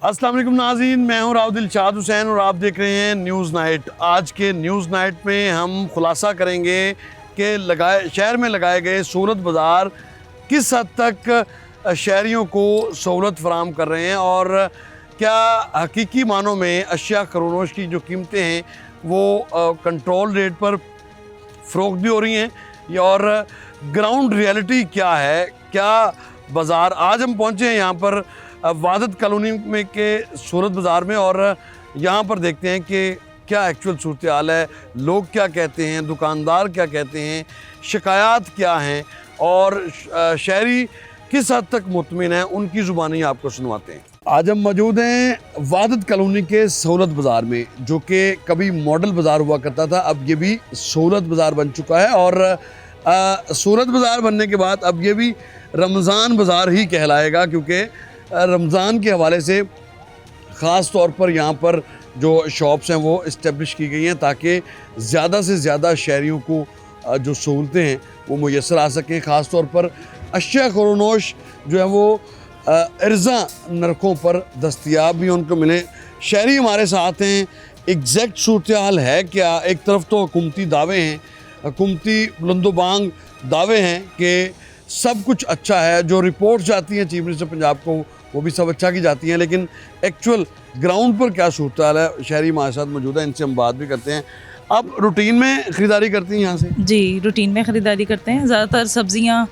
अस्सलाम वालेकुम नाज़रीन, मैं हूं राव दिलशाद हुसैन और आप देख रहे हैं न्यूज़ नाइट। आज के न्यूज़ नाइट में हम खुलासा करेंगे कि शहर में लगाए गए सहूलत बाज़ार किस हद तक शहरियों को सहूलत फराम कर रहे हैं और क्या हकीकी मानों में अशिया खरोनोश की जो कीमतें हैं वो कंट्रोल रेट पर फ़रोख्त भी हो रही हैं और ग्राउंड रियलिटी क्या है। क्या बाज़ार, आज हम पहुँचे हैं यहाँ पर वादत कॉलोनी में के सूरत बाज़ार में और यहाँ पर देखते हैं कि क्या एक्चुअल सूरत हाल है, लोग क्या कहते हैं, दुकानदार क्या कहते हैं, शिकायत क्या हैं और शहरी किस हद तक मुतमिन हैं, उनकी ज़ुबानी आपको सुनवाते हैं। आज हम मौजूद हैं वादत कॉलोनी के सहूलत बाज़ार में, जो कि कभी मॉडल बाज़ार हुआ करता था, अब ये भी सहूलत बाज़ार बन चुका है और सहूलत बाज़ार बनने के बाद अब ये भी रमज़ान बाज़ार ही कहलाएगा, क्योंकि रमज़ान के हवाले से ख़ास तौर पर यहाँ पर जो शॉप्स हैं वो इस्टेब्लिश की गई हैं ताकि ज़्यादा से ज़्यादा शहरियों को जो सहूलतें हैं वो मुयसर आ सकें। ख़ास तौर पर अशिया खरोनोश जो है वो अर्ज़ा नरखों पर दस्तयाब भी उनको मिले। शहरी हमारे साथ हैं, एग्जैक्ट सूरत हाल है क्या। एक तरफ तो हुकूमती दावे हैं, हुकूमती बुलंदोबांग दावे हैं कि सब कुछ अच्छा है, जो रिपोर्ट्स जाती हैं चीफ मिनिस्टर पंजाब को वो भी सब अच्छा की जाती हैं, लेकिन एक्चुअल ग्राउंड पर क्या सूरत हाल है। शहरी हमारे साथ मौजूद है, इनसे हम बात भी करते हैं। आप रूटीन में ख़रीदारी करती हैं यहाँ से? जी, रूटीन में ख़रीदारी करते हैं। ज़्यादातर सब्ज़ियाँ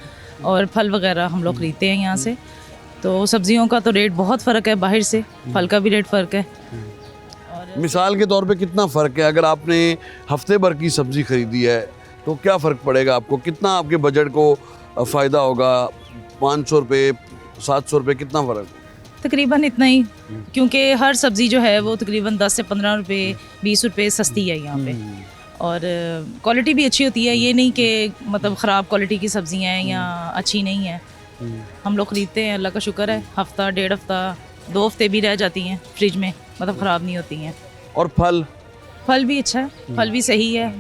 और फल वगैरह हम लोग ख़रीदते हैं यहाँ से। तो सब्ज़ियों का तो रेट बहुत फ़र्क है बाहर से, फल का भी रेट फ़र्क है। और मिसाल के तौर पे कितना फ़र्क है? अगर आपने हफ्ते भर की सब्ज़ी ख़रीदी है तो क्या फ़र्क पड़ेगा आपको? कितना आपके बजट को फ़ायदा होगा? 500 रुपये, 700 रुपये, कितना फ़र्क? तकरीबन इतना ही, क्योंकि हर सब्ज़ी जो है वो तकरीबन 10 से 15 रुपये, 20 रुपये सस्ती है यहाँ पे और क्वालिटी भी अच्छी होती है। ये नहीं कि मतलब ख़राब क्वालिटी की सब्ज़ियाँ हैं या अच्छी नहीं है। हम लोग ख़रीदते हैं, अल्लाह का शुक्र है। हफ़्ता, डेढ़ हफ़्ता, 2 हफ़्ते भी रह जाती हैं फ्रिज में, मतलब ख़राब नहीं होती हैं। और फल भी अच्छा है, फल भी सही है,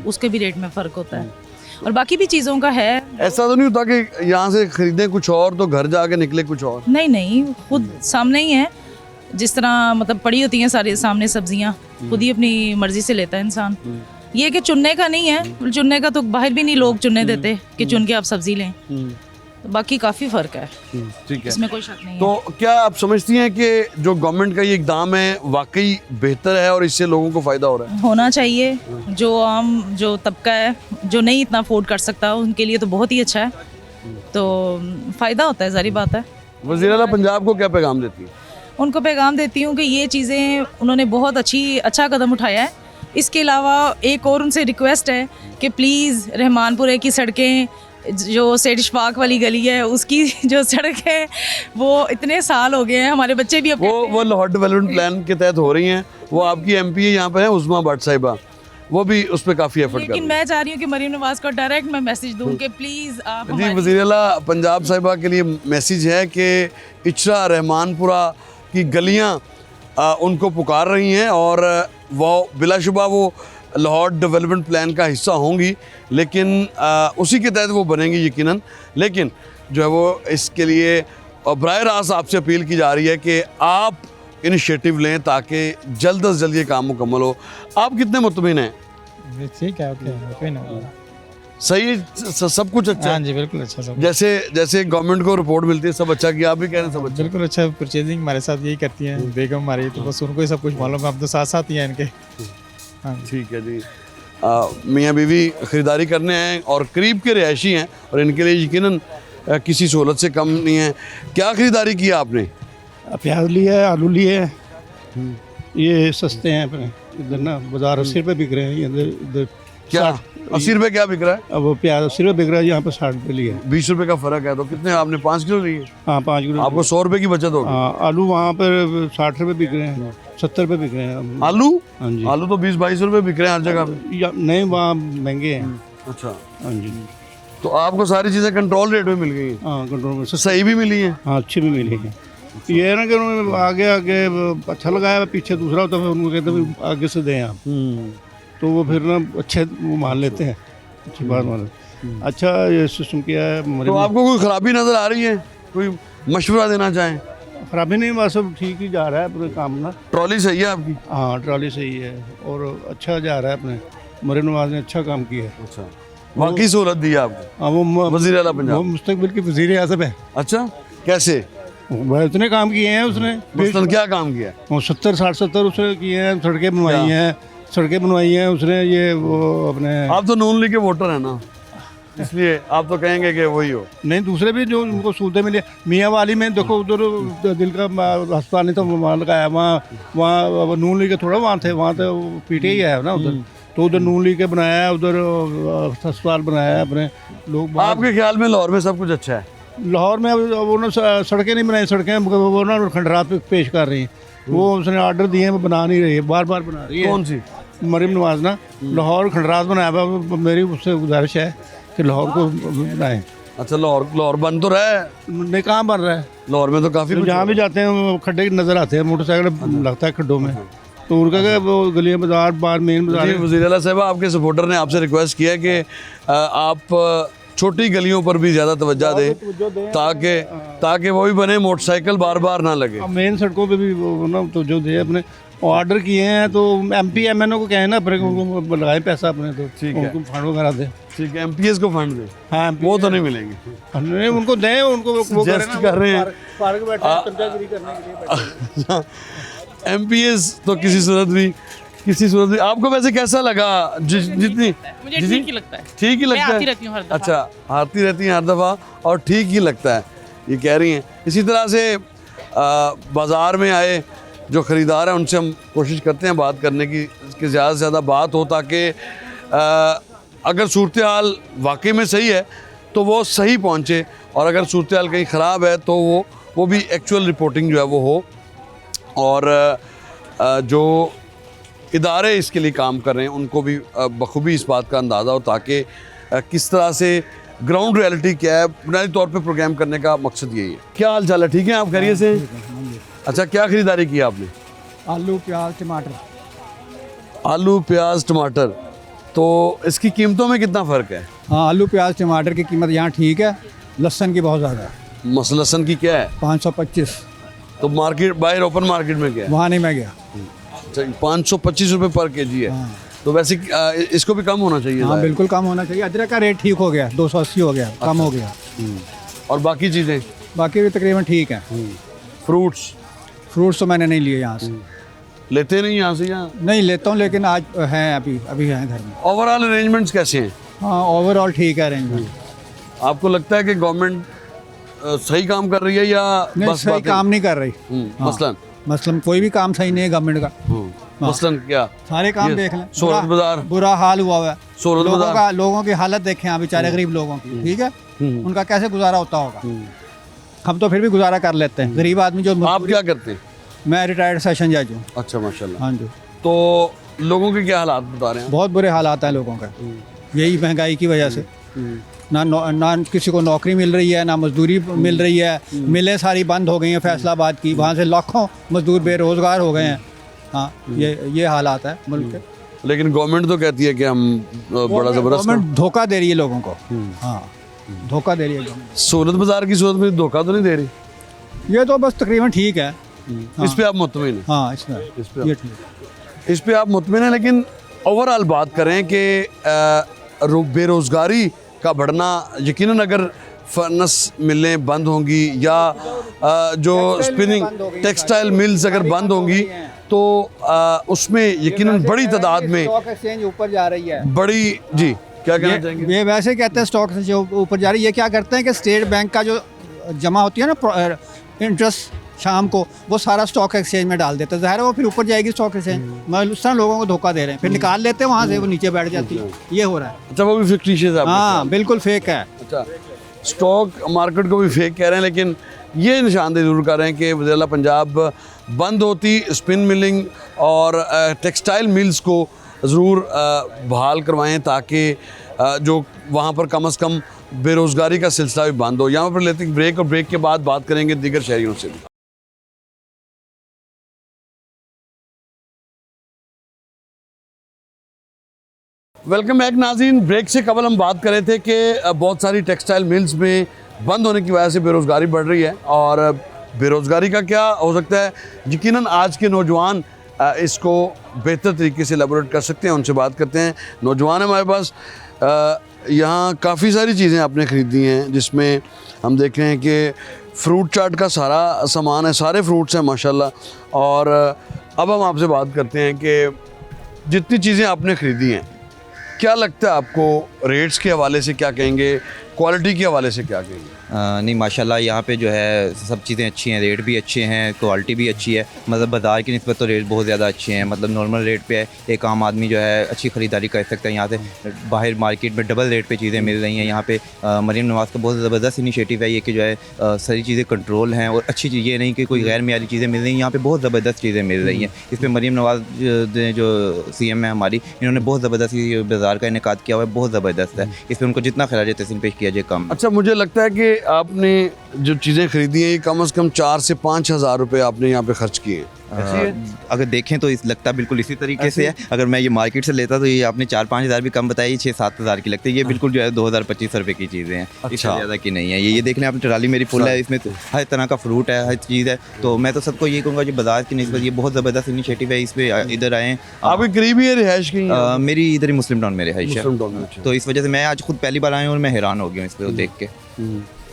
उसके भी रेट में फ़र्क होता है और बाकी भी चीज़ों का है। ऐसा तो नहीं होता कि यहाँ से ख़रीदें कुछ और तो घर जाके निकले कुछ और? नहीं, खुद सामने ही है। जिस तरह मतलब पड़ी होती हैं सारे सामने सब्जियाँ, खुद ही अपनी मर्ज़ी से लेता है इंसान। ये कि चुनने का नहीं है, चुनने का तो बाहर भी नहीं लोग चुनने देते कि चुन के आप सब्ज़ी लें। तो बाकी काफ़ी फ़र्क है, ठीक है, इसमें कोई शक नहीं है। तो क्या आप समझती हैं कि जो गवर्नमेंट का ये इक़दाम है वाकई बेहतर है और इससे लोगों को फ़ायदा हो रहा है? होना चाहिए। जो तबका है जो नहीं इतना अफोर्ड कर सकता, उनके लिए तो बहुत ही अच्छा है, तो फ़ायदा होता है, ज़ाहिर बात है। वज़ीर आला पंजाब को क्या पैगाम देती है? उनको पैगाम देती हूँ कि ये चीज़ें उन्होंने बहुत अच्छा कदम उठाया है। इसके अलावा एक और उनसे रिक्वेस्ट है कि प्लीज़ रहमानपुरे की सड़कें, जो सेठ इशफाक वाली गली है उसकी जो सड़क है वो इतने साल हो गए हैं, हमारे बच्चे भी वो लाहौर डेवलपमेंट प्लान के तहत हो रही हैं। वो आपकी MP यहाँ पर है उस्मा भट्ट साहिबा, वो भी उस पर काफ़ी एफर्ट कर रही हैं। लेकिन मैं चाह रही हूँ कि मरीम नवाज़ को डायरेक्ट मैं मैसेज दूँ कि प्लीज़ आप जी, वज़ीर आला पंजाब साहिबा के लिए मैसेज है कि इचरा रहमानपुरा की गलियाँ उनको पुकार रही हैं और वो बिलाशुबा वो लाहौर डेवलपमेंट प्लान का हिस्सा होंगी, लेकिन उसी के तहत वो बनेंगी यकीनन। लेकिन जो है वो इसके लिए बराह रास्त आपसे अपील की जा रही है कि आप इनिशिएटिव लें ताकि जल्द से जल्द ये काम मुकम्मल हो। आप कितने मुतमिन हैं? ठीक है, ओके ना, सही, सब कुछ अच्छा? हाँ जी, बिल्कुल अच्छा। सब जैसे गवर्नमेंट को रिपोर्ट मिलती है सब अच्छा किया, आप भी कह रहे हैं सब अच्छा? बिल्कुल अच्छा। परचेजिंग हमारे साथ यही करती हैं बेगम हमारी, तो बस उनको ही सब कुछ मालूम है, हम तो साथ साथ ही हैं इनके। हाँ ठीक है जी। मियाँ बीवी ख़रीदारी करने हैं और करीब के रिहायशी हैं और इनके लिए यकीनन किसी सहूलत से कम नहीं है। क्या ख़रीदारी की आपने? प्याज लिया है, आलू लिए है, ये सस्ते हैं अपने इधर ना। बाजार 80 रुपये बिक रहे हैं इधर। क्या 80 रुपये क्या बिक रहा है? अब वो प्याज 80 रुपये बिक रहा है, यहाँ पे 60 रुपये लिए। 20 रुपये का फ़र्क है, तो कितने आपने 5 किलो लिए? हाँ, 5 किलो। आपको 100 रुपये की बचत होगी। हाँ, आलू वहाँ पर 60 रुपये बिक रहे हैं, 70 रुपये बिक रहे हैं आलू? हाँ जी। आलू तो 20-22 रुपये बिक रहे हैं हर जगह पे। नहीं, वहाँ महंगे हैं। अच्छा, हाँ जी। तो आपको सारी चीज़ें कंट्रोल रेट में मिल गई हैं? हाँ, कंट्रोल में सही भी मिली हैं? हाँ, अच्छी भी मिली है। ये है ना कि उन्होंने आगे अच्छा लगाया, पीछे दूसरा होता है, उनको कहते हैं आगे से दें आप, तो वो फिर ना अच्छे वो मान लेते हैं, अच्छी बात मान। अच्छा ये सिस्टम किया है। तो आपको कोई ख़राबी नज़र आ रही है? कोई मशवरा देना चाहें? खराबी नहीं, बस सब ठीक ही जा रहा है अपने काम ना। ट्रॉली सही है आपकी? हाँ ट्रॉली सही है और अच्छा जा रहा है अपने। मरीन नवाज ने अच्छा काम किया है। अच्छा, बाकी सहूलत दी है आपको? हाँ वो वज़ीर आला पंजाब। वो मुस्तकबिल की वज़ीर आज़म है। अच्छा, कैसे? वह इतने काम किए हैं उसने। मसलन क्या काम किया? वो 70 उसने किए हैं, सड़कें बनवाई हैं उसने। ये वो अपने आप तो नून लीग के वोटर हैं ना, इसलिए आप तो कहेंगे कि वही हो। नहीं, दूसरे भी जो उनको सहूलतें मिली। मियाँ वाली में देखो, उधर दिल का अस्पताल नहीं था, वहाँ लगाया। वहाँ नून लीग के थोड़ा वहाँ थे, वहाँ तो पीटे ही है ना उधर। तो उधर नून लीग के बनाया, उधर अस्पताल बनाया अपने लोग। आपके ख्याल में लाहौर में सब कुछ अच्छा है? लाहौर में वो ना सड़कें नहीं बनाई, सड़कें वो ना खंडरात पे पेश कर रही हैं। वो उसने ऑर्डर दिए हैं, वो बना नहीं रही है, बार बार बना रही है। कौन सी? मरीम नवाज ना लाहौर खंडरात बनाया हुआ। मेरी उससे गुजारिश है कि लाहौर को बनाएं। अच्छा, लाहौर बन तो रहा है? नहीं, कहाँ बन रहा है? लाहौर में तो काफ़ी कुछ जहाँ भी जाते हैं खड्डे नज़र आते हैं, मोटरसाइकिल लगता है खड्डों में। तो उनका क्या वो गलियाँ बाजार बार मेन बाजार। जी, वज़ीर आला साहब, आपके सपोर्टर ने आपसे रिक्वेस्ट किया कि आप छोटी गलियों पर भी ज़्यादा तवज्जो दें ताकि वो भी बने, मोटरसाइकिल बार बार ना लगे। मेन सड़कों पे भी वो ना तो जो दे अपने ऑर्डर किए हैं। तो MP MNO को कहें ना अपने को लगाए पैसा अपने, तो ठीक है, उनको फंड वगैरह दे। ठीक है, MPS को फंड दे। हाँ, वो तो नहीं मिलेंगे। नहीं, उनको दें, उनको वो Suggest कर रहे हैं। पार्क में बैठे हैं, तंजागिरी करने के लिए बैठे हैं। MPS तो किसी सूरत भी आपको वैसे कैसा लगा? जितनी मुझे ठीक ही लगता है। ठीक ही लगता मैं आती है? रहती हूँ हर दफा। अच्छा, आती रहती हैं हर दफ़ा और ठीक ही लगता है, ये कह रही हैं। इसी तरह से बाज़ार में आए जो ख़रीदार हैं उनसे हम कोशिश करते हैं बात करने की, कि ज़्यादा से ज़्यादा बात हो, ताकि अगर सूरत हाल वाकई में सही है तो वो सही पहुँचे, और अगर सूरत हाल कहीं ख़राब है तो वो भी एक्चुअल रिपोर्टिंग जो है वो हो। और जो इदारे इसके लिए काम कर रहे हैं उनको भी बखूबी इस बात का अंदाज़ा हो, ताकि किस तरह से ग्राउंड रियलिटी क्या है, बुनियादी तौर पे प्रोग्राम करने का मकसद यही है। क्या हाल चाल है? ठीक है, आप खैरियत से? अच्छा, क्या ख़रीदारी की आपने? आलू प्याज टमाटर। आलू प्याज टमाटर, तो इसकी कीमतों में कितना फ़र्क है? हाँ, आलू प्याज टमाटर की कीमत यहाँ ठीक है, लहसुन की बहुत ज़्यादा है। लहसुन की क्या है? 525। तो मार्केट, बाहर ओपन मार्केट में क्या है? वहाँ नहीं मैं गया। 525 रुपये पर केजी है। हाँ। तो वैसे इसको भी कम होना चाहिए। हाँ, बिल्कुल कम होना चाहिए। अदरक का रेट ठीक हो गया, 280 हो गया, कम हो गया। और बाकी चीज़ें? बाकी भी तकरीबन ठीक है। फ्रूट्स तो मैंने नहीं लिए यहाँ से। लेते नहीं यहाँ से? यहाँ नहीं लेता हूँ, लेकिन आज हैं, अभी हैं घर में। ओवरऑल अरेंजमेंट्स कैसे हैं? हाँ, ओवरऑल ठीक है अरेंजमेंट। आपको लगता है कि गवर्नमेंट सही काम कर रही है या नहीं, बस सही बातें? काम नहीं कर रही। हाँ, मसलन कोई भी काम सही नहीं है गवर्नमेंट का। मसलन क्या? सारे काम ये देख लें। सोलत बाजार, बुरा हाल हुआ है। सोलत बाजार, लोगों की हालत देखें आप, बेचारे गरीब लोगों की, ठीक है, उनका कैसे गुजारा होता होगा। हम तो फिर भी गुजारा कर लेते हैं, गरीब आदमी जो। आप क्या करते हैं? मैं रिटायर्ड सेशन जज हूँ। अच्छा, माशाल्लाह। हाँ जी। तो लोगों के क्या हालात बता रहे हैं? बहुत बुरे हालात हैं लोगों का, यही महंगाई की वजह से। ना किसी को नौकरी मिल रही है, ना मजदूरी मिल रही है। मिलें सारी बंद हो गई हैं फैसलाबाद की, वहाँ से लाखों मजदूर बेरोजगार हो गए हैं। हाँ, ये हालात है मुल्क के। लेकिन गवर्नमेंट तो कहती है कि हम बड़ा ज़बरदस्त। गवर्नमेंट धोखा दे रही है लोगों को। हाँ, धोखा दे रही है गवर्नमेंट। सोलत बाजार की सूरत में धोखा तो नहीं दे रही? ये तो बस तकरीबन ठीक है। इस पे आप मुतमिन हैं? हाँ, इसमें इस पे ये ठीक। इस पे आप मुतमिन हैं। लेकिन ओवरऑल बात करें कि बेरोज़गारी का बढ़ना, यकीनन अगर फर्नेस मिलें बंद होंगी या जो स्पिनिंग टेक्सटाइल मिल्स अगर बंद होंगी तो उसमें यकीनन बड़ी तादाद में स्टॉक एक्सचेंज ऊपर जा रही है। बड़ी। जी, क्या कहना चाहेंगे? ये वैसे कहते हैं स्टॉक एक्सचेंज ऊपर जा रही है। ये क्या करते हैं कि स्टेट बैंक का जो जमा होती है ना इंटरेस्ट शाम को, वो सारा स्टॉक एक्सचेंज में डाल देते हैं। ज़ाहिर है वो फिर ऊपर जाएगी स्टॉक एक्सचेंज। मतलब उस तरह लोगों को धोखा दे रहे हैं, फिर निकाल लेते हैं वहाँ से, वो नीचे बैठ जाती है। ये हो रहा है। अच्छा, वो भी फिक्टिशियस है? हाँ, बिल्कुल फेक है। अच्छा, स्टॉक मार्केट को भी फेक कह रहे हैं, लेकिन ये निशानदेही ज़रूर कर रहे हैं कि वज़ीर आला पंजाब बंद होती स्पिन मिलिंग और टेक्सटाइल मिल्स को ज़रूर बहाल करवाएं, ताकि जो वहाँ पर कम से कम बेरोज़गारी का सिलसिला भी बंद हो। यहाँ पर लेते हैं ब्रेक, और ब्रेक के बाद बात करेंगे दीगर शहरियों से भी। वेलकम बैक नाज़रीन। ब्रेक से कबल हम बात कर रहे थे कि बहुत सारी टेक्सटाइल मिल्स में बंद होने की वजह से बेरोज़गारी बढ़ रही है, और बेरोज़गारी का क्या हो सकता है, यकीनन आज के नौजवान इसको बेहतर तरीके से एलेबोरेट कर सकते हैं। उनसे बात करते हैं। नौजवान हमारे पास, यहाँ काफ़ी सारी चीज़ें आपने ख़रीदी हैं, जिसमें हम देख रहे हैं कि फ्रूट चाट का सारा सामान है, सारे फ्रूट्स हैं माशाल्लाह। और अब हम आपसे बात करते हैं कि जितनी चीज़ें आपने ख़रीदी हैं, क्या लगता है आपको, रेट्स के हवाले से क्या कहेंगे, क्वालिटी के हवाले से क्या कहेंगे? नहीं माशाल्लाह यहाँ पे जो है सब चीज़ें अच्छी हैं, रेट भी अच्छे हैं, क्वालिटी भी अच्छी है। मतलब बाज़ार की निस्बत तो रेट बहुत ज़्यादा अच्छे हैं, मतलब नॉर्मल रेट पे है, एक आम आदमी जो है अच्छी ख़रीदारी कर सकता है यहाँ से। बाहर मार्केट में डबल रेट पे चीज़ें मिल रही हैं। यहाँ पे मरीम नवाज़ का बहुत ज़बरदस्त इनिशिएटिव है ये कि जो है सारी चीज़ें कंट्रोल हैं और अच्छी चीज़, ये नहीं कि कोई गैर मियारी चीज़ें मिल रही हैं, यहाँ पर बहुत ज़बरदस्त चीज़ें मिल रही हैं। इस पर मरीम नवाज़ जो CM है हमारी, इन्होंने बहुत ज़बरदस्त बाज़ार का इनेकाद किया हुआ है, बहुत ज़बरदस्त है। इस पर उनको जितना खराज तहसीन पेश किया जाए कम। अच्छा, मुझे लगता है कि आपने जो चीज़ें खरीदी हैं, ये कम से कम 4 से 5 हज़ार रुपये आपने यहाँ पे खर्च किए हैं। अगर देखें तो लगता बिल्कुल इसी तरीके से है। अगर मैं ये मार्केट से लेता तो ये आपने 4-5 हज़ार भी कम बताई, 6-7 हज़ार की लगती है। ये बिल्कुल जो है 2000-2500 रुपये की चीज़ें हैं, इससे ज़्यादा की नहीं है। ये देख लें, आपने ट्राली मेरी फुल है, इसमें तो हर तरह का फ्रूट है, हर चीज़ है। तो मैं तो सबको ये कहूँगा, जो बाजार की निस्बत ये बहुत ज़बरदस्त इनिशिएटिव है, इस पर इधर आएँ। आपके करीब ही है रिहाइश की? मेरी इधर ही मुस्लिम टाउन में रिहाइश है, मुस्लिम टाउन में, अच्छा। तो इस वजह से मैं आज खुद पहली बार आया हूँ और मैं हैरान हो गया हूँ इस पर देख के।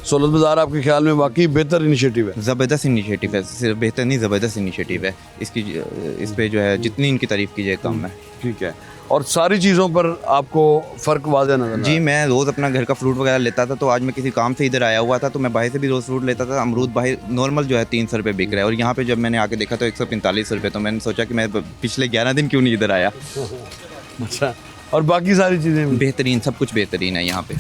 सोलत बाज़ार आपके ख्याल में वाकई बेहतर इनिशिएटिव है? ज़बरदस्त इनिशिएटिव है, सिर्फ बेहतर नहीं, ज़बरदस्त इनिशिएटिव है। इस पे जो है जितनी इनकी तारीफ़ कीजिए कम है। ठीक है। और सारी चीज़ों पर आपको फ़र्क वाज़ह नज़र जी, मैं रोज़ अपना घर का फ्रूट वगैरह लेता था, तो आज मैं किसी काम से इधर आया हुआ था, तो मैं बाहर से भी रोज़ फ्रूट लेता था। अमरूद बाहर नॉर्मल जो है 300 रुपये बिक रहा है, और यहाँ पे जब मैंने आके देखा तो 145 रुपये। तो मैंने सोचा कि मैं पिछले 11 दिन क्यों नहीं इधर आया। अच्छा, और बाकी सारी चीज़ें बेहतरीन, सब कुछ बेहतरीन है यहाँ पे,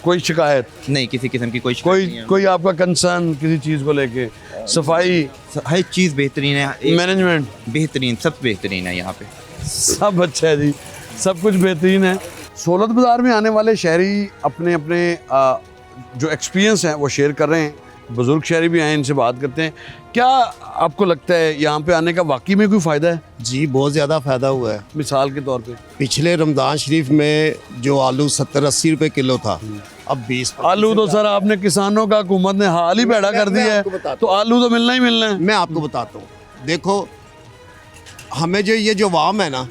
कोई शिकायत नहीं, किसी किस्म की कोई शिकायत नहीं है। कोई आपका कंसर्न किसी चीज़ को लेके? सफाई, हर चीज़ बेहतरीन है, मैनेजमेंट बेहतरीन, सब बेहतरीन है यहाँ पे, सब अच्छा है जी, सब कुछ बेहतरीन है। सोलत बाज़ार में आने वाले शहरी अपने अपने जो एक्सपीरियंस हैं वो शेयर कर रहे हैं। बुज़ुर्ग शहरी भी आए, इनसे बात करते हैं। क्या आपको लगता है यहाँ पे आने का वाकई में कोई फ़ायदा है? जी, बहुत ज़्यादा फ़ायदा हुआ है। मिसाल के तौर पे पिछले रमज़ान शरीफ में जो आलू 70-80 रुपए किलो था, अब 20। आलू तो सर आपने किसानों का, हुकूमत ने हाल ही बेड़ा कर दिया है, तो आलू तो मिलना ही मिलना है। मैं आपको बताता हूँ, देखो हमें जो वाम है ना,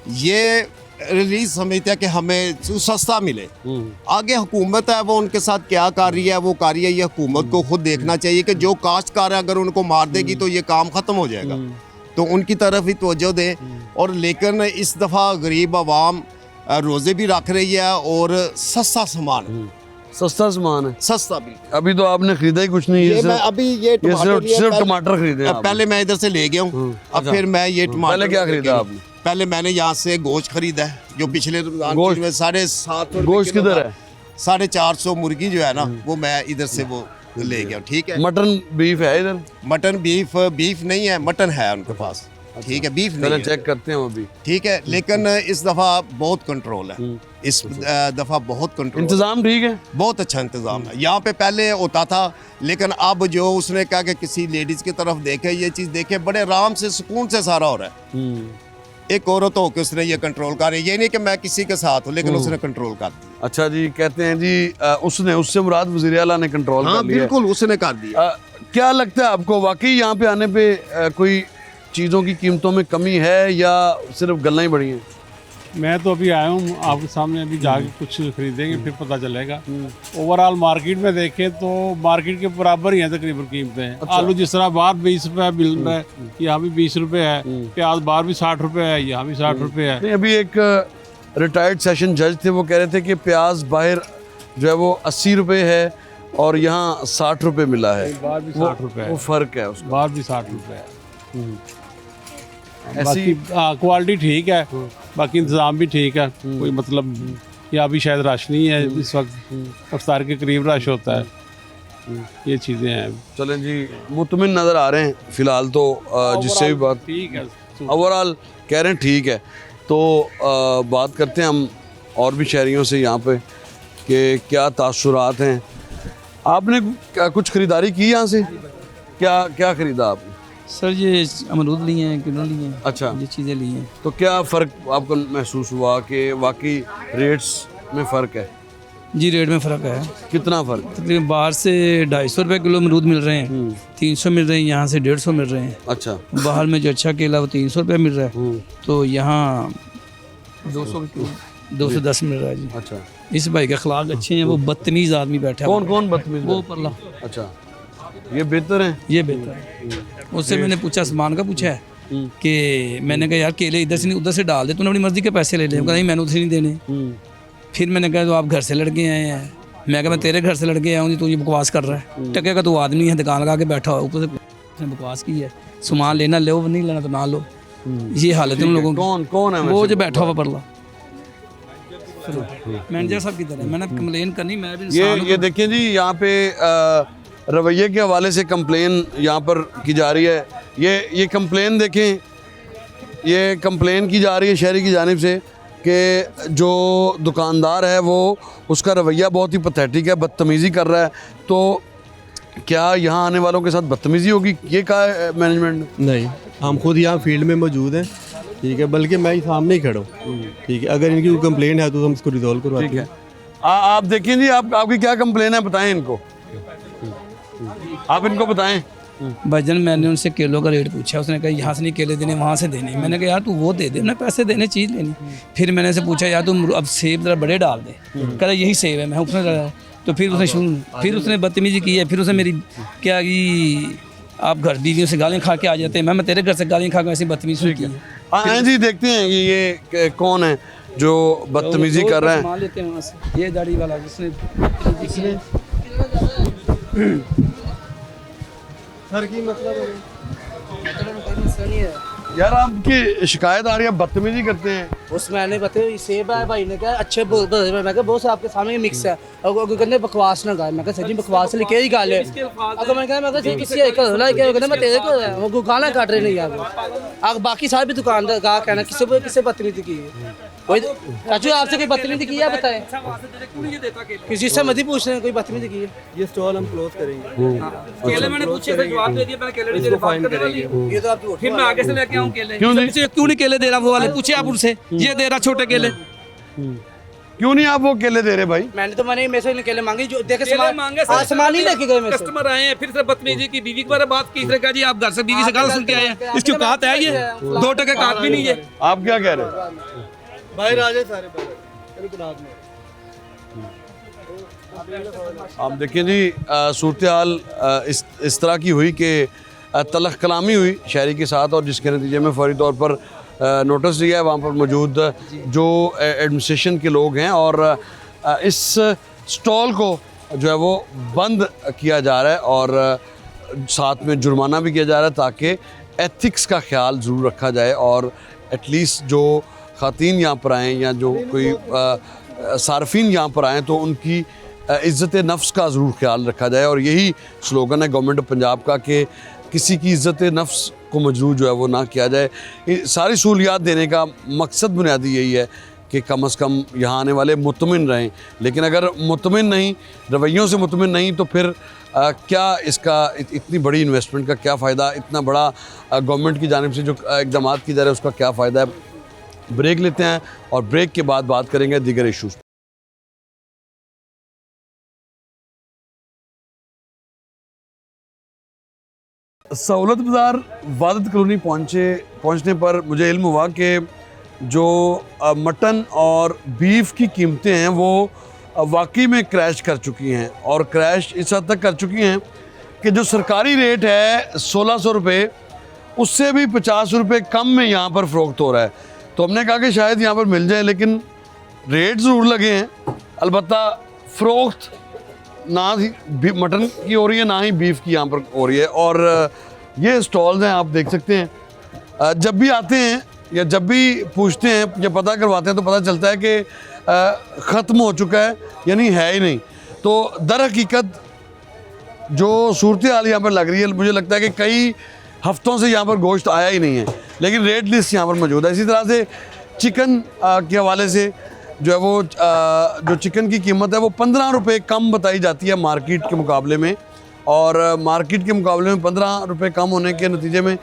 ये रिलीज समझते हैं कि हमें सस्ता मिले। आगे हुकूमत है, वो उनके साथ क्या कर रही है, वो कर रही है, ये हुकूमत को खुद देखना चाहिए कि जो काश्तकार है अगर उनको मार देगी तो ये काम ख़त्म हो जाएगा। तो उनकी तरफ ही तवज्जो दें। और लेकिन इस दफ़ा गरीब आवाम रोज़े भी रख रही है और सस्ता सामान, सस्ता सामान है, सस्ता भी। अभी तो आपने खरीदा ही कुछ नहीं है। ये मैं अभी ये सिर्फ टमाटर खरीदे हैं आपने। पहले मैं इधर से ले गया हूँ, अब फिर मैं ये टमाटर। पहले क्या खरीदा आपने? पहले मैंने यहाँ से गोश्त खरीदा है, जो पिछले गोश्त में 750 गोश्त किधर है? 450 मुर्गी जो है ना, वो मैं इधर से वो ले गया। ठीक है, मटन बीफ है इधर? मटन बीफ नहीं है, मटन है उनके पास। ठीक है, बीफ नहीं है। चेक करते हैं वो भी। ठीक है, लेकिन इस दफ़ा बहुत कंट्रोल है, इस दफ़ा बहुत कंट्रोल। इंतज़ाम ठीक है, बहुत अच्छा इंतज़ाम है। यहाँ पे पहले होता था, लेकिन अब जो उसने कहा कि किसी लेडीज़ की तरफ देखे, ये चीज़ देखे, बड़े आराम से सुकून से सारा हो रहा है। एक औरत हो के उसने ये कंट्रोल कर रही है, ये नहीं कि मैं किसी के साथ हूँ, लेकिन उसने कंट्रोल कर दिया। अच्छा जी, कहते हैं जी उससे मुराद वज़ीर आला ने कंट्रोल कर लिया। बिल्कुल, उसने कर दिया। क्या लगता है आपको, वाकई यहाँ पे आने पे कोई चीज़ों की कीमतों में कमी है या सिर्फ गल्लां ही बढ़ी हैं? मैं तो अभी आया हूँ आपके सामने, अभी जाके कुछ खरीदेंगे फिर पता चलेगा। ओवरऑल मार्केट में देखें तो मार्केट के बराबर ही हैं तकरीबन कीमतें। अच्छा। आलू जिस तरह बाहर 20 रुपये मिल रहा है, यहाँ भी 20 रुपये है। प्याज बाहर भी 60 रुपये है, यहाँ भी 60 रुपये है। नहीं, अभी एक रिटायर्ड सेशन जज थे, वो कह रहे थे कि प्याज बाहर जो है वो 80 रुपये है और यहाँ 60 रुपये मिला है। बाहर भी 60 रुपये है, वो फ़र्क है उसका। बाहर भी 60 रुपये है। ऐसी क्वालिटी ठीक है, बाकी इंतज़ाम भी ठीक है, कोई मतलब यहाँ भी शायद रश नहीं है इस वक्त, अफ्तार के करीब रश होता है। ये चीज़ें हैं। चलें जी, मुतमिन नज़र आ रहे हैं फ़िलहाल तो, जिससे भी बात ठीक है, ओवरऑल कह रहे हैं ठीक है। तो बात करते हैं हम और भी शहरियों से यहाँ पे कि क्या तासुरात हैं। आपने कुछ ख़रीदारी की यहाँ से? क्या ख़रीदा आपने? सर ये अमरूद लिए हैं, किलो लिए हैं। अच्छा, ये चीज़ें ली हैं। तो क्या फ़र्क आपको महसूस हुआ कि वाकई रेट्स में फ़र्क है? जी रेट में फ़र्क है, कितना फ़र्क? तकरीबन बाहर से 250 रुपये किलो अमरूद मिल रहे हैं, 300 मिल रहे हैं, यहाँ से 150 मिल रहे हैं। अच्छा। बाहर में जो अच्छा केला वो 300 रुपये मिल रहा है, तो यहाँ 210 मिल रहा है जी। अच्छा। इस भाई के अखलाक अच्छे हैं, वो बदतमीज़ आदमी बैठा है। कौन कौन बदतमीज? वो परला। अच्छा, ये बेहतर है। ये बेहतर है। उससे मैंने पूछा, सामान का पूछा है कि मैंने कहा यार केले इधर से नहीं उधर से डाल दे, तूने अपनी मर्जी के पैसे ले ले। नहीं मैंने उधर नहीं देने। फिर मैंने कहा तो आप घर से लड़के आए हैं। मैं कहा मैं तेरे घर से लड़के आया हूँ, तो ये बकवास कर रहा है। टके का तो आदमी है, दुकान लगा के बैठा हो, ऊपर से बकवास की है। सामान लेना लो, नहीं लेना तो ना लो। ये हालत है उन लोगों की। कौन है वो जो बैठा हुआ परला मैनेजर साहब की तरह। मैंने कंप्लेन करनी, मैं भी ये देखिए जी, यहाँ पे रवैये के हवाले से कंप्लेन यहाँ पर की जा रही है। ये कंप्लेन देखें, ये कंप्लेन की जा रही है शहरी की जानिब से कि जो दुकानदार है वो उसका रवैया बहुत ही पैथेटिक है, बदतमीज़ी कर रहा है। तो क्या यहाँ आने वालों के साथ बदतमीज़ी होगी, ये कहा है मैनेजमेंट ने? नहीं, हम खुद यहाँ फील्ड में मौजूद हैं, ठीक है, बल्कि मैं सामने ही खड़ा हूँ, ठीक है। अगर इनकी कोई कंप्लेन है तो हम इसको रिजॉल्व करवाते हैं। आप देखिए जी, आपकी क्या कंप्लेन है, बताएं इनको, आप इनको बताएं। भाईजान मैंने उनसे केलों का रेट पूछा, उसने कहा यहाँ से नहीं केले देने, वहाँ से देने। मैंने कहा यार तू वो दे दे, मैंने पैसे देने, चीज़ लेनी। फिर मैंने से पूछा यार तुम अब सेब ज़रा बड़े डाल दे। कह यही सेब है। मैं उसने तो फिर उसने बदतमीजी की है। फिर उसने मेरी क्या कि आप घर बीवियों से गालियाँ खा के आ जाते हैं, मैं तेरे घर से गालियाँ खा के ऐसी बदतमीजी की है। हाँ जी, देखते हैं कि ये कौन है जो बदतमीजी कर रहा है। लेते हैं वहाँ से, ये दाढ़ी वाला जिसने सर की मतलब यार आपकी शिकायत आ रही है, बदतमीजी करते हैं। उस मैंने बताया सेब है, भाई ने कहा अच्छे मैं कहा बहुत आपके सामने मिक्स है, और कहते बकवास ना गा। मैं कहा सर जी बकवास लिखे ही गाल है। अगर मैं कहा किसी एक होला क्या कहना मैं तेरे को वो गाना काट रहे नहीं आगे बाकी सारे भी दुकानदार गा कहना किसे बदतमीजी की है। कोई चाचू आपसे कोई बदतमीजी की है बताएं, किसी से मत ही पूछ रहे हैं कोई बदतमीजी की है। ये स्टॉल हम क्लोज करेंगे। केले मैंने पूछे थे, जवाब दे दिया, मैंने केले नहीं दे रहा। ये तो आप फिर मैं आगे से लेके आऊँ केले। क्यों नहीं? क्यों नहीं केले दे रहा वो वाले? पूछे आप उनसे, ये दे रहा छोटे केले। क्यों नहीं आप वो केले दे रहे भाई? मैंने तो मेरे से केले मांगे, जो देखे मांगे सामान ही लेके गए। कस्टमर आए हैं, फिर से बदतमीजी की, बीवी के बारे में बात की। इसने कहा जी आप घर से बीवी से गाल सुन के आए हैं, इसकी औकात है ये? 2 टके काट भी नहीं है। आप क्या कह रहे हैं भाई? राजे सारे आप देखें जी, सूरत हाल इस तरह की हुई कि तलख कलामी हुई शहरी के साथ, और जिसके नतीजे में फौरी तौर पर नोटिस दिया है वहाँ पर मौजूद जो एडमिनिस्ट्रेशन के लोग हैं, और इस स्टॉल को जो है वो बंद किया जा रहा है, और साथ में जुर्माना भी किया जा रहा है, ताकि एथिक्स का ख्याल ज़रूर रखा जाए, और एटलीस्ट जो ख़ातीन यहाँ पर आएँ या जो कोई सार्फिन यहाँ पर आएँ तो उनकी इज़्ज़त नफ्स का ज़रूर ख्याल रखा जाए। और यही स्लोगन है गवर्नमेंट ऑफ पंजाब का कि किसी की इज़्ज़त नफ्स को मजरूह जो है वो ना किया जाए। सारी सहूलियात देने का मकसद बुनियादी यही है कि कम से कम यहाँ आने वाले मुतमिन रहें। लेकिन अगर मुतमिन नहीं, रवैयों से मुतमिन नहीं, तो फिर क्या इसका इतनी बड़ी इन्वेस्टमेंट का क्या फ़ायदा, इतना बड़ा गवर्नमेंट की जानिब से जो इक़दाम की जा रहे हैं उसका क्या फ़ायदा है। ब्रेक लेते हैं और ब्रेक के बाद बात करेंगे दीगर इशूज़। सहूलत बाज़ार वादत कॉलोनी पहुँचने पर मुझे इल्म हुआ कि जो मटन और बीफ की कीमतें हैं वो वाकई में क्रैश कर चुकी हैं, और क्रैश इस हद तक कर चुकी हैं कि जो सरकारी रेट है 1600 रुपये, उससे भी 50 रुपये कम में यहाँ पर फ़रोख्त हो रहा है। तो हमने कहा कि शायद यहाँ पर मिल जाए, लेकिन रेट ज़रूर लगे हैं। अलबत्ता फ़रोख्त ना ही मटन की हो रही है ना ही बीफ की यहाँ पर हो रही है। और ये स्टॉल्स हैं, आप देख सकते हैं। जब भी आते हैं या जब भी पूछते हैं या पता करवाते हैं तो पता चलता है कि ख़त्म हो चुका है, यानी है ही नहीं। तो दर हकीकत जो सूरत हाल यहाँ पर लग रही है, मुझे लगता है कि कई हफ्तों से यहाँ पर गोश्त आया ही नहीं है, लेकिन रेट लिस्ट यहाँ पर मौजूद है। इसी तरह से चिकन के हवाले से जो है वो जो चिकन की कीमत है वो 15 रुपये कम बताई जाती है मार्केट के मुकाबले में, और मार्केट के मुकाबले में 15 रुपये कम होने के नतीजे में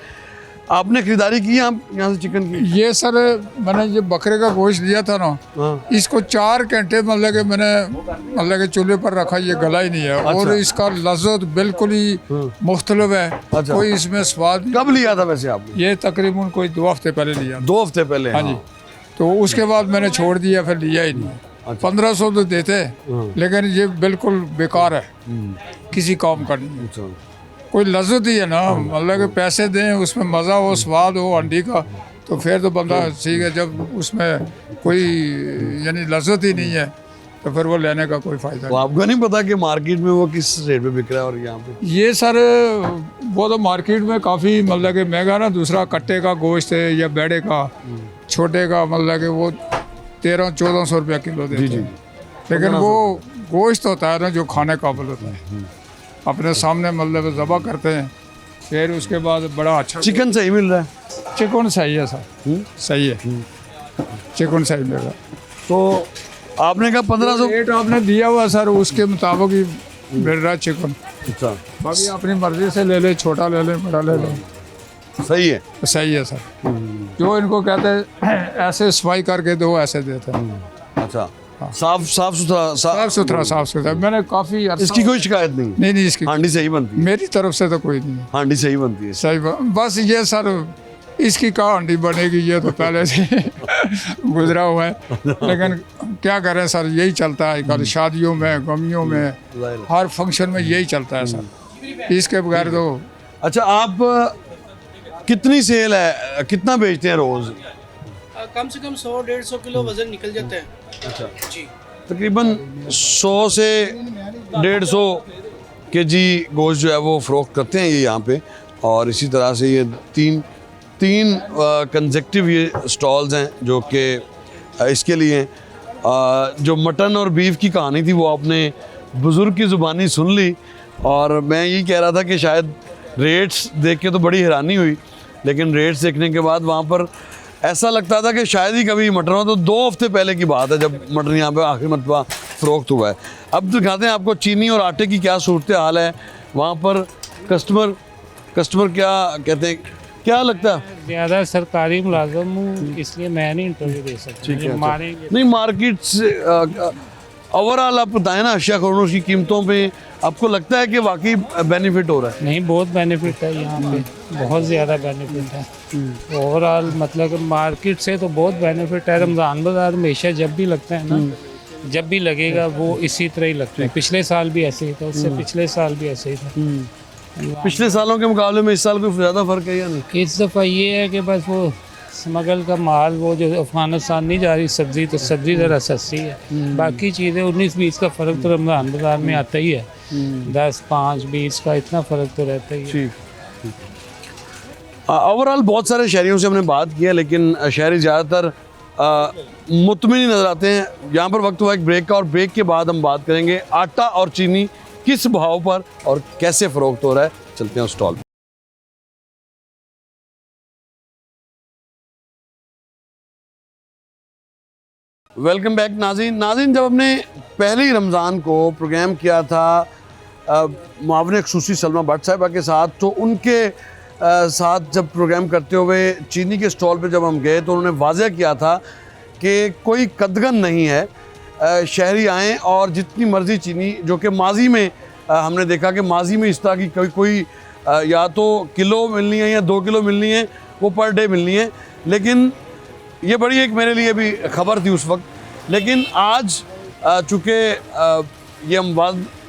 आपने खरीदारी की आप यहाँ से चिकन की? ये सर मैंने जो बकरे का गोश्त लिया था ना, इसको 4 घंटे मतलब कि मैंने कि चूल्हे पर रखा, ये गला ही नहीं है। और इसका लज्जत बिल्कुल ही मुख्तलिफ है। कोई इसमें स्वाद। कब लिया था वैसे आपने? ये तकरीबन कोई 2 हफ्ते पहले लिया। 2 हफ्ते पहले? हाँ जी। तो उसके बाद मैंने छोड़ दिया, फिर लिया ही नहीं। 1500 तो देते, लेकिन ये बिल्कुल बेकार है, किसी काम का नहीं। कोई लज्जत ही है ना, मतलब कि पैसे दें, उसमें मज़ा हो, स्वाद हो अंडी का, तो फिर तो बंदा ठीक है। जब उसमें कोई यानी लज्जत ही नहीं है तो फिर वो लेने का कोई फ़ायदा नहीं। आपको नहीं पता कि मार्केट में वो किस रेट पे बिक रहा है और यहाँ पे? ये सर वो तो मार्केट में काफ़ी मतलब कि महंगा ना। दूसरा कट्टे का गोश्त है या बेड़े का, छोटे का, मतलब कि वो 1300-1400 रुपया किलो देते हैं। लेकिन वो गोश्त होता है ना जो खाने काबिल होता है, अपने सामने मतलब ज़बह करते हैं, फिर उसके बाद बड़ा अच्छा। चिकन सही मिल रहा है? चिकन सही है सर, सही है, चिकन सही मिल रहा है। तो आपने कहा 1500 रेट आपने दिया हुआ सर, उसके मुताबिक ही मिल रहा है चिकन। अच्छा, बाकी अपनी मर्जी से ले ले, छोटा ले ले, बड़ा ले ले, सही है? सही है सर। जो इनको कहते हैं ऐसे सफाई करके दो, ऐसे देते हैं। अच्छा, साफ सुथरा। मैंने काफी इसकी कोई शिकायत नहीं? नहीं, इसकी हांडी सही बनती है? मेरी तरफ से तो कोई नहीं है। हांडी सही बनती है? सही बस ये सर, इसकी कहाँ हांडी बनेगी, ये तो पहले से गुजरा हुआ है। लेकिन क्या करें सर, यही चलता है कल शादियों में, गमियों में, हर फंक्शन में यही चलता है सर, इसके बगैर तो। अच्छा, आप कितनी सेल है, कितना बेचते हैं रोज? कम से कम 100-150 किलो वजन निकल जाता है। अच्छा जी। तकरीबन 100 से 150 केजी गोश्त जो है वो फ़रोख्त करते हैं ये यहाँ पे। और इसी तरह से ये तीन कंसेक्टिव ये स्टॉल्स हैं जो कि इसके लिए हैं। जो मटन और बीफ की कहानी थी वो आपने बुज़ुर्ग की ज़ुबानी सुन ली, और मैं यही कह रहा था कि शायद रेट्स देख के तो बड़ी हैरानी हुई, लेकिन रेट्स देखने के बाद वहाँ पर ऐसा लगता था कि शायद ही कभी मटन हो। तो 2 हफ्ते पहले की बात है जब मटन यहाँ पे आखिरी मरतबा फ़रोख्त हुआ है। अब दिखाते हैं आपको चीनी और आटे की क्या सूरत हाल है वहाँ पर। कस्टमर क्या कहते हैं, क्या लगता है? ज़्यादा सरकारी मुलाजम हूँ, इसलिए मैं नहीं इंटरव्यू दे सकता। ठीक है, नहीं मार्केट से ओवरऑल आप बताएं ना, अशिया खरोनोश की कीमतों पे आपको लगता है कि वाकई बेनिफिट हो रहा है? नहीं, बहुत बेनिफिट है यहाँ पे, बहुत ज़्यादा बेनिफिट है ओवरऑल। मतलब मार्केट से तो बहुत बेनिफिट है। रमज़ान बाज़ार हमेशा जब भी लगता है ना, जब भी लगेगा वो इसी तरह ही लगता है। पिछले साल भी ऐसे ही था, उससे पिछले साल भी ऐसे ही था। पिछले सालों के मुकाबले में इस साल कोई ज़्यादा फ़र्क है या नहीं? इस दफ़ा ये है कि बस वो स्मगल का माल, वो जो अफ़गानिस्तान नहीं जा रही सब्ज़ी, तो सब्ज़ी ज़रा सस्ती है। बाकी चीज़ें 19-20 का फ़र्क तो रमज़ान बाज़ार में आता ही है। 10, 5, 20 का इतना फ़र्क तो रहता ही है। ओवरऑल बहुत सारे शहरियों से हमने बात की है, लेकिन शहरी ज़्यादातर मुतमिन नज़र आते हैं। यहाँ पर वक्त हुआ एक ब्रेक का, और ब्रेक के बाद हम बात करेंगे आटा और चीनी किस भाव पर और कैसे फ़रोख्त हो रहा है। चलते हैं उस स्टॉल पर। वेलकम बैक नाज़रीन, जब हमने पहले ही रमज़ान को प्रोग्राम किया था मुआविन ख़ुसूसी सलमा भट्ट साहिबा के साथ, तो उनके साथ जब प्रोग्राम करते हुए चीनी के स्टॉल पे जब हम गए तो उन्होंने वाज़ह किया था कि कोई कदगन नहीं है, शहरी आएँ और जितनी मर्ज़ी चीनी, जो कि माजी में हमने देखा कि माजी में इस तरह की कोई या तो किलो मिलनी है या 2 किलो मिलनी है, वो पर डे मिलनी है। लेकिन ये बड़ी एक मेरे लिए भी ख़बर थी उस वक्त। लेकिन आज चूँकि ये हम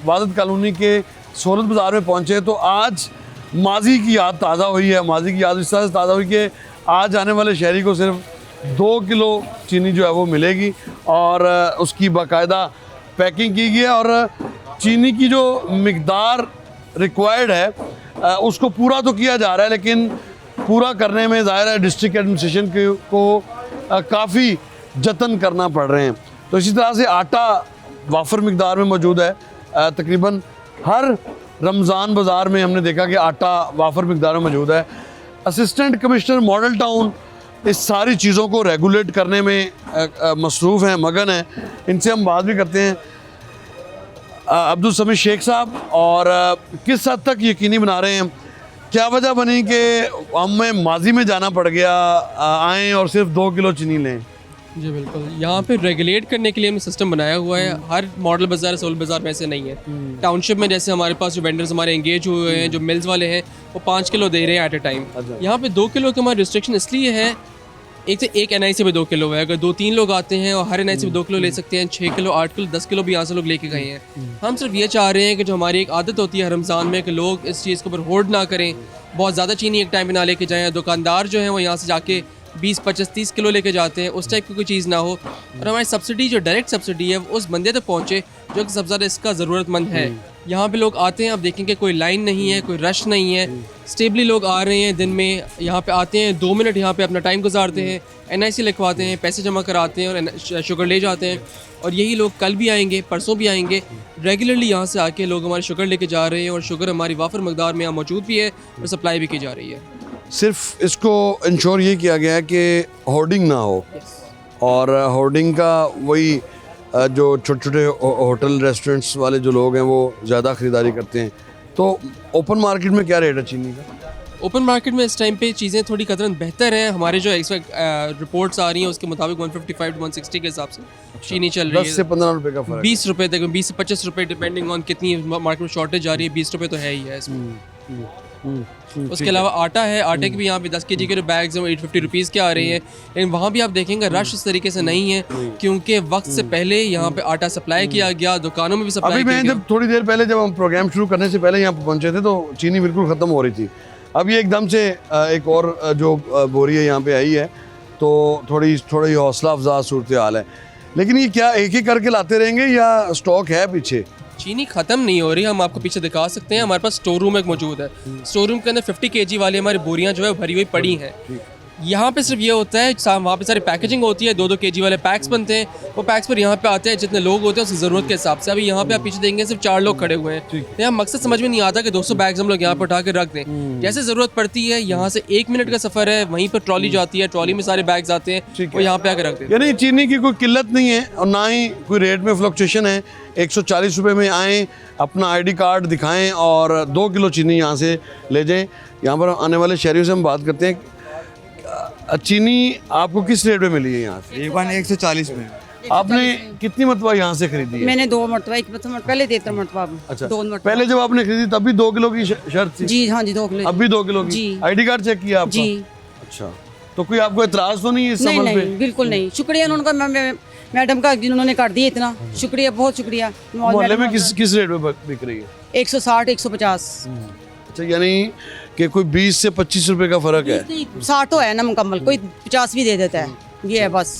वाजद कॉलोनी के सहूलत बाज़ार में पहुँचे, तो आज माजी की याद ताज़ा हुई है। माजी की याद इस तरह से ताज़ा हुई कि आज आने वाले शहरी को सिर्फ 2 किलो चीनी जो है वो मिलेगी, और उसकी बाकायदा पैकिंग की गई है, और चीनी की जो मिकदार रिक्वायर्ड है उसको पूरा तो किया जा रहा है, लेकिन पूरा करने में ज़ाहिर है डिस्ट्रिक्ट एडमिनिस्ट्रेशन को काफ़ी जतन करना पड़ रहे हैं। तो इसी तरह से आटा वाफर मिकदार में मौजूद है। तकरीबन हर रमज़ान बाज़ार में हमने देखा कि आटा वाफर मिकदार में मौजूद है। असिस्टेंट कमिश्नर मॉडल टाउन इस सारी चीज़ों को रेगुलेट करने में मसरूफ़ हैं, मगन हैं। इनसे हम बात भी करते हैं। अब्दुल समीद शेख साहब, और किस हद तक यकीनी बना रहे हैं क्या वजह बनी कि हमें माजी में जाना पड़ गया, आएँ और सिर्फ 2 किलो चीनी लें? जी बिल्कुल, यहाँ पे रेगुलेट करने के लिए हमने सिस्टम बनाया हुआ है। हर मॉडल बाज़ार सोल बाज़ार में ऐसे नहीं है। टाउनशिप में जैसे हमारे पास जो वेंडर्स हमारे एंगेज हुए हैं, जो मिल्स वाले हैं, वो 5 किलो दे रहे हैं एट ए टाइम। यहाँ पे 2 किलो का हमारा रिस्ट्रिक्शन इसलिए है, एक से एक NIC पे 2 किलो है। अगर 2-3 लोग आते हैं और हर NIC पे 2 किलो ले सकते हैं, 6 किलो 8 किलो 10 किलो भी यहाँ से लोग लेके गए हैं। हम सिर्फ ये चाह रहे हैं कि जो हमारी एक आदत होती है रमज़ान में कि लोग इस चीज़ के ऊपर होल्ड ना करें, बहुत ज़्यादा चीनी एक टाइम पे ना लेके जाएँ। दुकानदार जो है वो यहाँ से जाके 20, 25, 30 किलो लेके जाते हैं, उस टाइप की कोई चीज़ ना हो। और हमारी सब्सिडी जो डायरेक्ट सब्सिडी है वो उस बंदे तक पहुँचे जो कि सबसे ज़्यादा इसका ज़रूरतमंद है। यहाँ पे लोग आते हैं, आप देखेंगे कोई लाइन नहीं है, कोई रश नहीं है, स्टेबली लोग आ रहे हैं। दिन में यहाँ पे आते हैं, 2 मिनट यहाँ पे अपना टाइम गुजारते हैं, NIC लिखवाते हैं, पैसे जमा कराते हैं और शुगर ले जाते हैं। और यही लोग कल भी आएंगे, परसों भी आएंगे। रेगुलरली यहाँ से आके लोग हमारी शुगर लेके जा रहे हैं और शुगर हमारी वाफर मकदार में यहाँ मौजूद भी है और सप्लाई भी की जा रही है। सिर्फ इसको इंश्योर ये किया गया है कि होर्डिंग ना हो, और होर्डिंग का वही जो छोटे छोटे होटल रेस्टोरेंट्स वाले जो लोग हैं वो ज़्यादा ख़रीदारी करते हैं। तो ओपन मार्केट में क्या रेट है चीनी का? ओपन मार्केट में इस टाइम पे चीज़ें थोड़ी कदरन बेहतर हैं। हमारे जो रिपोर्ट्स आ रही हैं उसके मुताबिक 155 to 160 के हिसाब से चीनी चल रही है। 10 से 15 रुपये का फ़र्क, 20 रुपये तक, 20 से 25 रुपये डिपेंडिंग ऑन कितनी मार्केट में शॉर्टेज आ रही है। 20 रुपये तो है ही है इसमें। उसके अलावा आटा है, आटे के भी यहाँ पे 10 kg के जो बैग्स हैं वो 850 रुपीज़ के आ रहे हैं। लेकिन वहाँ भी आप देखेंगे रश इस तरीके से नहीं है, क्योंकि वक्त से पहले यहाँ पे आटा सप्लाई किया गया, दुकानों में भी सप्लाई अभी किया मैं गया। जब थोड़ी देर पहले जब हम प्रोग्राम शुरू करने से पहले यहाँ पहुँचे थे तो चीनी बिल्कुल ख़त्म हो रही थी। अब ये एकदम से एक और जो बोरी है यहाँ पे आई है, तो थोड़ी हौसला अफजा सूरत हाल है। लेकिन ये क्या एक ही करके लाते रहेंगे या स्टॉक है पीछे? चीनी ख़त्म नहीं हो रही, हम आपको पीछे दिखा सकते हैं। हमारे पास स्टोर रूम एक मौजूद है। स्टोर रूम के अंदर 50 kg वाली हमारी बोरियां जो है भरी हुई पड़ी हैं। यहाँ पे सिर्फ ये होता है, वहाँ पे सारी पैकेजिंग होती है, 2-2 kg वाले पैक्स बनते हैं। वो पैक्स पर यहाँ पे आते हैं जितने लोग होते हैं उसकी ज़रूरत के हिसाब से। अभी यहाँ पे आप पीछे देंगे सिर्फ 4 लोग खड़े हुए हैं। यहाँ मकसद समझ में नहीं आता कि 200 बैग्स हम लोग यहाँ पर उठा के रख दें। जैसे ज़रूरत पड़ती है, यहाँ से 1 मिनट का सफ़र है, वहीं पर ट्रॉली जाती है, ट्रॉली में सारे बैग्स आते हैं, वो यहाँ पे आकर रख दें। यानी चीनी की कोई किल्लत नहीं है और ना ही कोई रेट में फ्लक्चुएशन है। 140 रुपये में आएँ, अपना ID कार्ड दिखाएं और 2 किलो चीनी यहाँ से ले जाएं। यहाँ पर आने वाले शहरियों से हम बात करते हैं, चीनी आपको किस रेट में मिली है यहाँ से? 140 में। आपने कितनी मरतबा यहाँ से खरीदी है? मैंने 2 मरतबा, एक मरतबा पहले 3 मरतबा। अच्छा, 2 मरतबा। पहले जब आपने खरीदी तब भी 2 किलो की शर्त थी? जी हाँ जी, 2 किलो। अब भी 2 किलो की? जी। ID कार्ड चेक किया आपका? जी। अच्छा, तो कोई आपको एतराज़ तो नहीं है इस नहीं अमल पे? नहीं, बिल्कुल नहीं। शुक्रिया उन्होंने, मैडम का जिन्होंने कर दिया, इतना शुक्रिया, बहुत शुक्रिया। मोहल्ले में किस रेट में बिक रही है? 160, 150। अच्छा, यानी कि कोई 20 से 25 रुपए का फ़र्क है? 60 तो है ना मुकम्मल, कोई 50 भी दे देता है, ये है बस।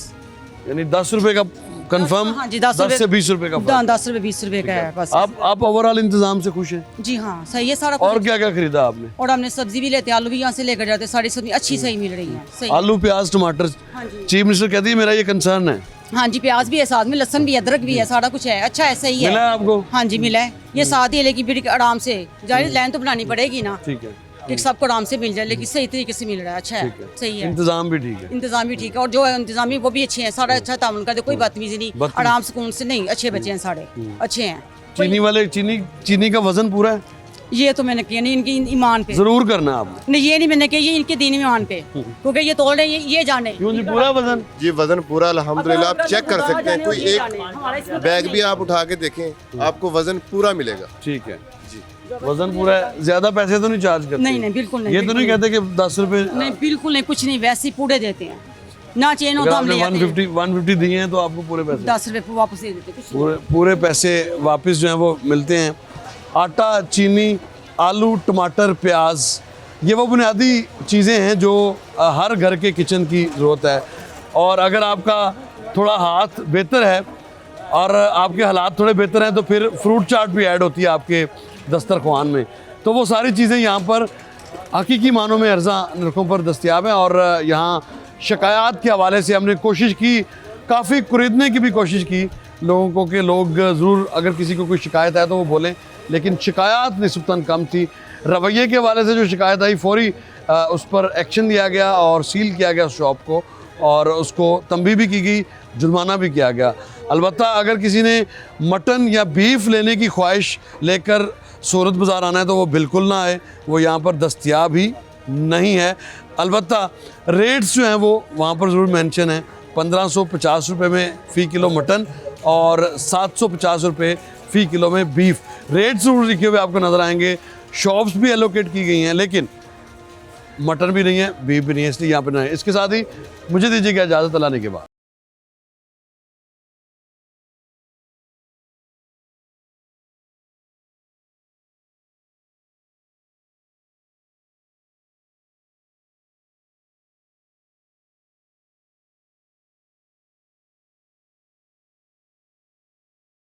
यानी 10 रुपए का कंफर्म? हाँ जी, 10 से 20 रुपए का फ़र्क। 10 रुपए 20 रुपए का है बस। आप ओवरऑल इंतजाम से खुश हैं? जी हाँ, सही है सारा। और क्या क्या खरीदा आपने? और हमने सब्जी भी लेते हैं, आलू भी यहाँ से लेकर जाते हैं, सारी सब्जी अच्छी सही मिल रही है। सही आलू, प्याज, टमाटर। चीफ मिनिस्टर कहती है मेरा ये कंसर्न है। हाँ जी, प्याज भी है साथ में, लहसुन भी है, अदरक भी है, सारा कुछ है, अच्छा है, सही है। मिला है आपको? हाँ जी मिला है, ये साथ ही है, लेकिन फिर आराम से जाहिर लाइन तो बनानी पड़ेगी ना। ठीक है, कि सबको आराम से मिल जाए, लेकिन सही तरीके से मिल रहा है, अच्छा है, सही है। इंतजाम भी ठीक है? इंतजाम भी ठीक है, और जो है इंतजामी वो भी अच्छे हैं, सारा अच्छा तामुन करते, कोई बदतमीजी नहीं, आराम सुकून से, नहीं अच्छे बच्चे हैं सारे, अच्छे हैं। चीनी वाले चीनी का वजन पूरा है? ये तो मैंने किया नहीं, इनकी ईमान पे जरूर करना आपने। नहीं, ये नहीं मैंने किया, ये इनके दीनी ईमान पे, क्योंकि ये तोड़ रहे हैं, ये जाने। क्यों जी, पूरा वजन? जी वजन पूरा अल्हम्दुलिल्लाह, आप चेक कर सकते हैं, कोई एक बैग भी आप उठा के देखें आपको वजन पूरा मिलेगा। ठीक है जी, वजन पूरा है। ज्यादा पैसे तो नहीं चार्ज करते? नहीं नहीं, बिल्कुल नहीं। ये तो नहीं कहते कि 10 रुपए? नहीं, बिल्कुल नहीं, कुछ नहीं, वैसे ही पूरे देते हैं ना, चेन हो तो हम ले जाते हैं। 150 दिए हैं तो आपको पूरे पैसे 10 रुपए वापस दे देते हैं, पूरे पैसे वापस जो है वो मिलते हैं। आटा, चीनी, आलू, टमाटर, प्याज, ये वो बुनियादी चीज़ें हैं जो हर घर के किचन की ज़रूरत है। और अगर आपका थोड़ा हाथ बेहतर है और आपके हालात थोड़े बेहतर हैं तो फिर फ्रूट चाट भी ऐड होती है आपके दस्तरख्वान में। तो वो सारी चीज़ें यहाँ पर हकीकी मानों में अर्ज़ा नरखों पर दस्तियाब हैं। और यहाँ शिकायत के हवाले से हमने कोशिश की, काफ़ी कुरीदने की भी कोशिश की लोगों को कि लोग ज़रूर अगर किसी को कोई शिकायत है तो वो बोलें, लेकिन शिकायत निस्बतन कम थी। रवैये के हवाले से जो शिकायत आई फौरी उस पर एक्शन लिया गया और सील किया गया उस शॉप को, और उसको तंबीह भी की गई, जुर्माना भी किया गया। अलबत्ता अगर किसी ने मटन या बीफ लेने की ख्वाहिश लेकर सूरत बाज़ार आना है तो वो बिल्कुल ना आए, वो यहाँ पर दस्तयाब ही नहीं है। अलबत्ता रेट्स जो हैं वो वहाँ पर ज़रूर मेंशन है। 1550 रुपये में फ़ी किलो मटन और 750 रुपये फ़ी किलो में बीफ। रेट ज़रूर लिखे हुए आपको नज़र आएंगे। शॉप्स भी एलोकेट की गई हैं, लेकिन मटन भी नहीं है, बीफ भी नहीं है, इसलिए यहाँ पर नहीं है। इसके साथ ही मुझे दीजिएगा इजाज़त, अल्लाह ने के बाद।